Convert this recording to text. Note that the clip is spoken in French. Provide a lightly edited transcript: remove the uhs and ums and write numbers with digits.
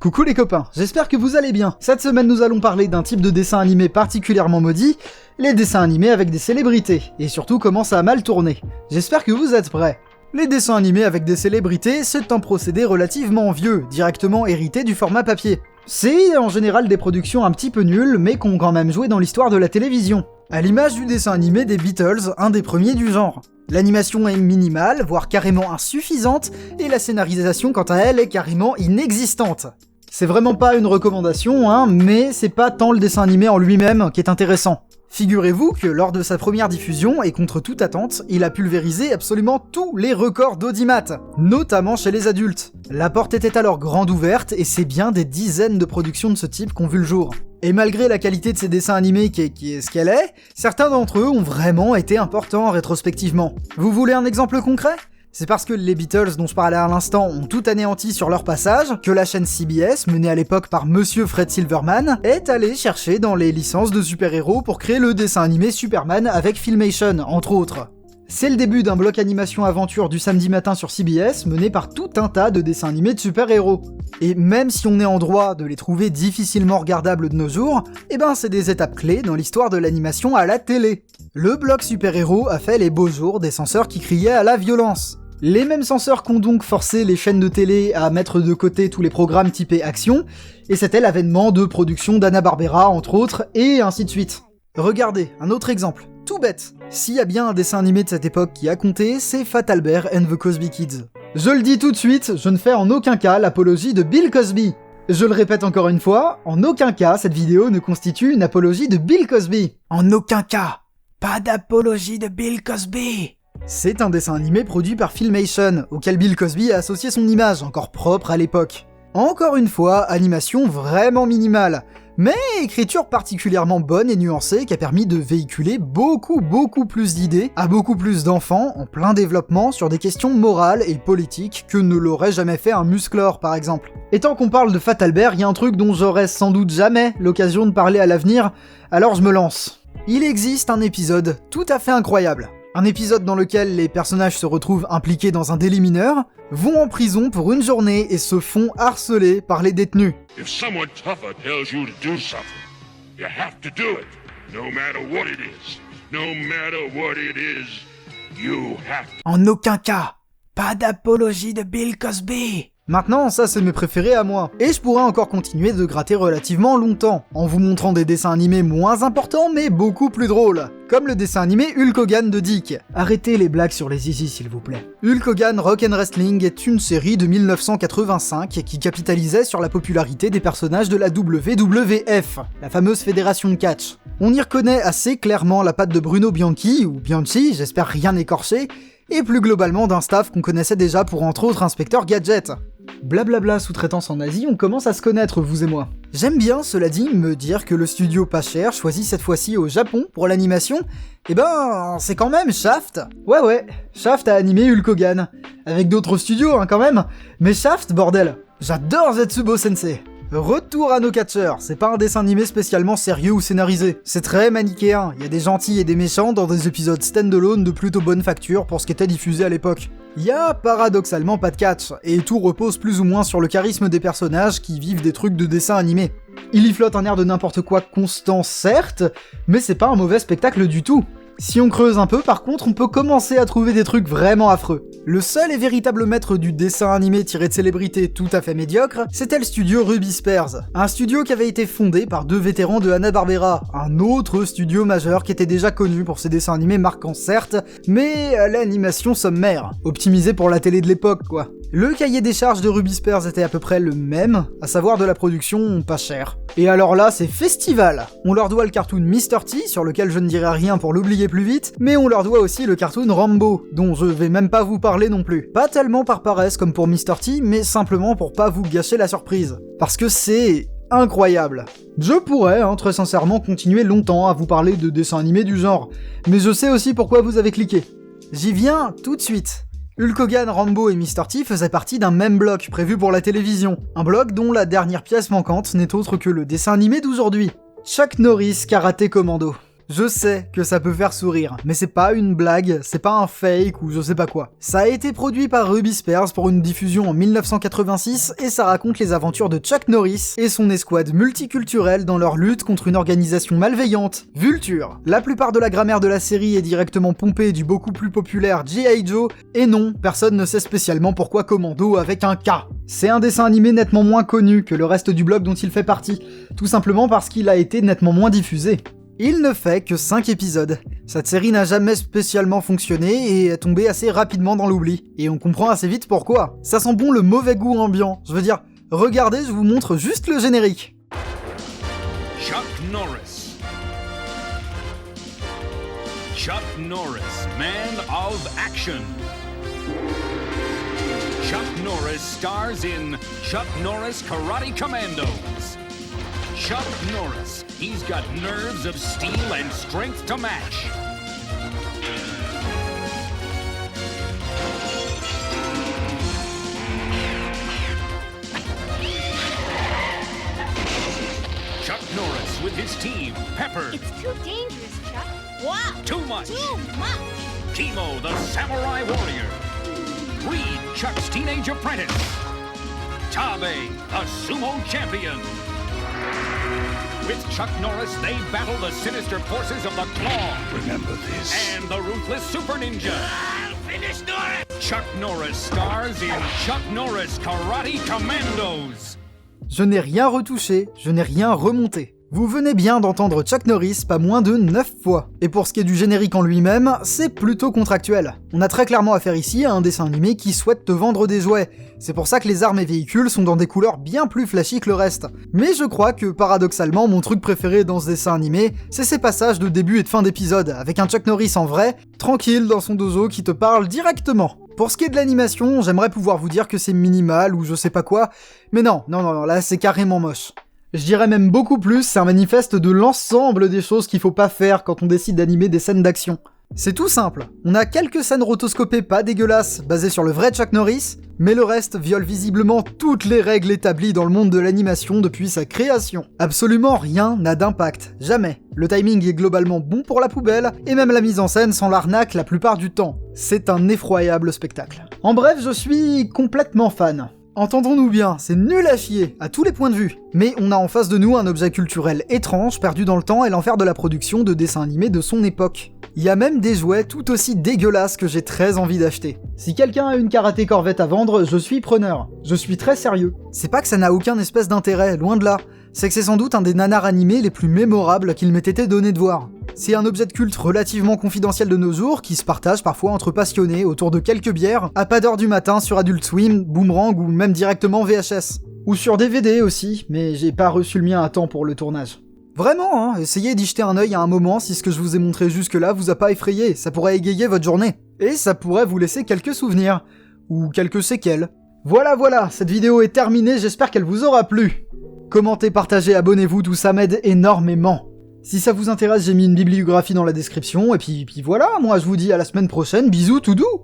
Coucou les copains, j'espère que vous allez bien. Cette semaine nous allons parler d'un type de dessin animé particulièrement maudit, les dessins animés avec des célébrités, et surtout comment ça a mal tourné. J'espère que vous êtes prêts. Les dessins animés avec des célébrités, c'est un procédé relativement vieux, directement hérité du format papier. C'est en général des productions un petit peu nulles, mais qui ont quand même joué dans l'histoire de la télévision. À l'image du dessin animé des Beatles, un des premiers du genre. L'animation est minimale, voire carrément insuffisante, et la scénarisation quant à elle est carrément inexistante. C'est vraiment pas une recommandation, mais c'est pas tant le dessin animé en lui-même qui est intéressant. Figurez-vous que lors de sa première diffusion, et contre toute attente, il a pulvérisé absolument tous les records d'audimat, notamment chez les adultes. La porte était alors grande ouverte, et c'est bien des dizaines de productions de ce type qui ont vu le jour. Et malgré la qualité de ces dessins animés qui est ce qu'elle est, certains d'entre eux ont vraiment été importants rétrospectivement. Vous voulez un exemple concret ? C'est parce que les Beatles dont je parlais à l'instant ont tout anéanti sur leur passage que la chaîne CBS, menée à l'époque par Monsieur Fred Silverman, est allée chercher dans les licences de super-héros pour créer le dessin animé Superman avec Filmation, entre autres. C'est le début d'un bloc animation aventure du samedi matin sur CBS, mené par tout un tas de dessins animés de super-héros. Et même si on est en droit de les trouver difficilement regardables de nos jours, c'est des étapes clés dans l'histoire de l'animation à la télé. Le bloc super-héros a fait les beaux jours des censeurs qui criaient à la violence. Les mêmes censeurs qu'ont donc forcé les chaînes de télé à mettre de côté tous les programmes typés action, et c'était l'avènement de productions d'Hanna-Barbera entre autres, et ainsi de suite. Regardez, un autre exemple, tout bête. S'il y a bien un dessin animé de cette époque qui a compté, c'est Fatalbear and the Cosby Kids. Je le dis tout de suite, je ne fais en aucun cas l'apologie de Bill Cosby. Je le répète encore une fois, en aucun cas cette vidéo ne constitue une apologie de Bill Cosby. En aucun cas. Pas d'apologie de Bill Cosby. C'est un dessin animé produit par Filmation, auquel Bill Cosby a associé son image, encore propre à l'époque. Encore une fois, animation vraiment minimale, mais écriture particulièrement bonne et nuancée qui a permis de véhiculer beaucoup plus d'idées à beaucoup plus d'enfants en plein développement sur des questions morales et politiques que ne l'aurait jamais fait un Musclor par exemple. Et tant qu'on parle de Fatalbear, il y a un truc dont j'aurai sans doute jamais l'occasion de parler à l'avenir, alors je me lance. Il existe un épisode tout à fait incroyable. Un épisode dans lequel les personnages se retrouvent impliqués dans un délit mineur, vont en prison pour une journée et se font harceler par les détenus. If someone tougher tells you to do something, you have to do it, no matter what it is. No matter what it is, you have to. En aucun cas, pas d'apologie de Bill Cosby. Maintenant, ça c'est mes préférés à moi. Et je pourrais encore continuer de gratter relativement longtemps, en vous montrant des dessins animés moins importants mais beaucoup plus drôles. Comme le dessin animé Hulk Hogan de Dick. Arrêtez les blagues sur les zizi s'il vous plaît. Hulk Hogan Rock and Wrestling est une série de 1985 qui capitalisait sur la popularité des personnages de la WWF, la fameuse fédération de catch. On y reconnaît assez clairement la patte de Bruno Bianchi, ou Bianchi, j'espère rien écorché, et plus globalement d'un staff qu'on connaissait déjà pour entre autres Inspecteur Gadget. Blablabla sous-traitance en Asie, on commence à se connaître vous et moi. J'aime bien, cela dit, me dire que le studio pas cher choisi cette fois-ci au Japon pour l'animation, c'est quand même Shaft. Ouais, Shaft a animé Hulk Hogan. Avec d'autres studios quand même, mais Shaft, bordel. J'adore Zetsubo Sensei. Retour à nos catcheurs, c'est pas un dessin animé spécialement sérieux ou scénarisé. C'est très manichéen, il y a des gentils et des méchants dans des épisodes stand-alone de plutôt bonne facture pour ce qui était diffusé à l'époque. Il y a paradoxalement pas de catch, et tout repose plus ou moins sur le charisme des personnages qui vivent des trucs de dessin animé. Il y flotte un air de n'importe quoi constant certes, mais c'est pas un mauvais spectacle du tout. Si on creuse un peu, par contre, on peut commencer à trouver des trucs vraiment affreux. Le seul et véritable maître du dessin animé tiré de célébrités tout à fait médiocre, c'était le studio Ruby Spears. Un studio qui avait été fondé par deux vétérans de Hanna-Barbera, un autre studio majeur qui était déjà connu pour ses dessins animés marquants certes, mais à l'animation sommaire. Optimisé pour la télé de l'époque, quoi. Le cahier des charges de Ruby Spears était à peu près le même, à savoir de la production pas chère. Et alors là, c'est festival. On leur doit le cartoon Mr. T, sur lequel je ne dirai rien pour l'oublier plus vite, mais on leur doit aussi le cartoon Rambo, dont je vais même pas vous parler non plus. Pas tellement par paresse comme pour Mr. T, mais simplement pour pas vous gâcher la surprise. Parce que c'est incroyable. Je pourrais, très sincèrement, continuer longtemps à vous parler de dessins animés du genre, mais je sais aussi pourquoi vous avez cliqué. J'y viens tout de suite. Hulk Hogan, Rambo et Mr. T faisaient partie d'un même bloc prévu pour la télévision. Un bloc dont la dernière pièce manquante n'est autre que le dessin animé d'aujourd'hui. Chuck Norris Karaté Commando. Je sais que ça peut faire sourire, mais c'est pas une blague, c'est pas un fake ou je sais pas quoi. Ça a été produit par Ruby Spears pour une diffusion en 1986 et ça raconte les aventures de Chuck Norris et son escouade multiculturelle dans leur lutte contre une organisation malveillante, Vulture. La plupart de la grammaire de la série est directement pompée du beaucoup plus populaire G.I. Joe, et non, personne ne sait spécialement pourquoi Commando avec un K. C'est un dessin animé nettement moins connu que le reste du blog dont il fait partie, tout simplement parce qu'il a été nettement moins diffusé. Il ne fait que 5 épisodes. Cette série n'a jamais spécialement fonctionné et est tombée assez rapidement dans l'oubli. Et on comprend assez vite pourquoi. Ça sent bon le mauvais goût ambiant. Je veux dire, regardez, je vous montre juste le générique. Chuck Norris. Chuck Norris, man of action. Chuck Norris stars in Chuck Norris Karate Commandos. Chuck Norris, he's got nerves of steel and strength to match. Chuck Norris with his team, Pepper. It's too dangerous, Chuck. Wow. Too much. Too much. Kimo, the samurai warrior. Reed, Chuck's teenage apprentice. Tabe, a sumo champion. With Chuck Norris, they battle the sinister forces of the Claw. Remember this. And the ruthless Super Ninja. I'll finish Norris! Chuck Norris stars in Chuck Norris Karate Commandos. Je n'ai rien retouché, je n'ai rien remonté. Vous venez bien d'entendre Chuck Norris pas moins de 9 fois. Et pour ce qui est du générique en lui-même, c'est plutôt contractuel. On a très clairement affaire ici à un dessin animé qui souhaite te vendre des jouets. C'est pour ça que les armes et véhicules sont dans des couleurs bien plus flashy que le reste. Mais je crois que paradoxalement, mon truc préféré dans ce dessin animé, c'est ces passages de début et de fin d'épisode, avec un Chuck Norris en vrai, tranquille dans son dojo qui te parle directement. Pour ce qui est de l'animation, j'aimerais pouvoir vous dire que c'est minimal ou je sais pas quoi, mais non, là c'est carrément moche. Je dirais même beaucoup plus, c'est un manifeste de l'ensemble des choses qu'il faut pas faire quand on décide d'animer des scènes d'action. C'est tout simple, on a quelques scènes rotoscopées pas dégueulasses, basées sur le vrai Chuck Norris, mais le reste viole visiblement toutes les règles établies dans le monde de l'animation depuis sa création. Absolument rien n'a d'impact, jamais. Le timing est globalement bon pour la poubelle, et même la mise en scène sans l'arnaque la plupart du temps. C'est un effroyable spectacle. En bref, je suis complètement fan. Entendons-nous bien, c'est nul à chier, à tous les points de vue. Mais on a en face de nous un objet culturel étrange, perdu dans le temps et l'enfer de la production de dessins animés de son époque. Il y a même des jouets tout aussi dégueulasses que j'ai très envie d'acheter. Si quelqu'un a une karaté corvette à vendre, je suis preneur. Je suis très sérieux. C'est pas que ça n'a aucun espèce d'intérêt, loin de là. C'est que c'est sans doute un des nanars animés les plus mémorables qu'il m'ait été donné de voir. C'est un objet de culte relativement confidentiel de nos jours, qui se partage parfois entre passionnés autour de quelques bières, à pas d'heure du matin sur Adult Swim, Boomerang ou même directement VHS. Ou sur DVD aussi, mais j'ai pas reçu le mien à temps pour le tournage. Vraiment, hein, essayez d'y jeter un œil à un moment si ce que je vous ai montré jusque-là vous a pas effrayé, ça pourrait égayer votre journée. Et ça pourrait vous laisser quelques souvenirs, ou quelques séquelles. Voilà, cette vidéo est terminée, j'espère qu'elle vous aura plu. Commentez, partagez, abonnez-vous, tout ça m'aide énormément. Si ça vous intéresse, j'ai mis une bibliographie dans la description, et puis voilà, moi je vous dis à la semaine prochaine, bisous tout doux.